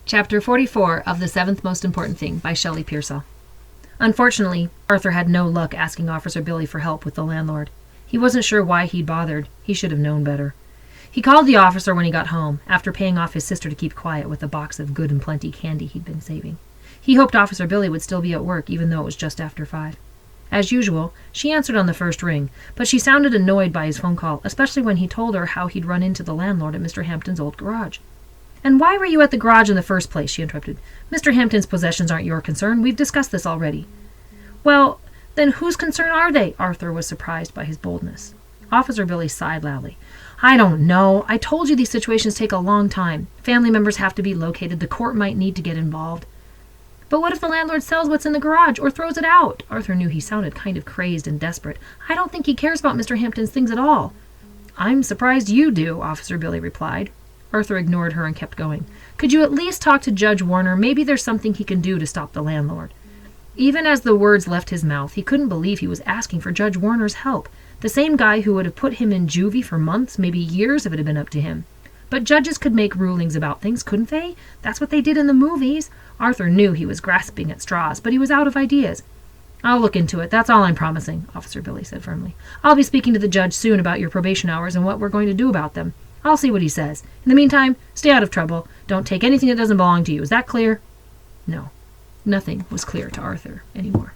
Chapter 44 of The Seventh Most Important Thing by Shelley Pearsall. Unfortunately, Arthur had no luck asking Officer Billy for help with the landlord. He wasn't sure why he'd bothered. He should have known better. He called the officer when he got home, after paying off his sister to keep quiet with a box of good and plenty candy he'd been saving. He hoped Officer Billy would still be at work, even though it was just after 5. As usual, she answered on the first ring, but she sounded annoyed by his phone call, especially when he told her how he'd run into the landlord at Mr. Hampton's old garage. "And why were you at the garage in the first place?" she interrupted. "Mr. Hampton's possessions aren't your concern. We've discussed this already." "Well, then whose concern are they?" Arthur was surprised by his boldness. Officer Billy sighed loudly. "I don't know. I told you these situations take a long time. Family members have to be located. The court might need to get involved." "But what if the landlord sells what's in the garage or throws it out?" Arthur knew he sounded kind of crazed and desperate. "I don't think he cares about Mr. Hampton's things at all." "I'm surprised you do," Officer Billy replied. Arthur ignored her and kept going. "Could you at least talk to Judge Warner? Maybe there's something he can do to stop the landlord." Even as the words left his mouth, he couldn't believe he was asking for Judge Warner's help. The same guy who would have put him in juvie for months, maybe years, if it had been up to him. But judges could make rulings about things, couldn't they? That's what they did in the movies. Arthur knew he was grasping at straws, but he was out of ideas. "I'll look into it. That's all I'm promising," Officer Billy said firmly. "I'll be speaking to the judge soon about your probation hours and what we're going to do about them. I'll see what he says. In the meantime, stay out of trouble. Don't take anything that doesn't belong to you. Is that clear?" No. Nothing was clear to Arthur anymore.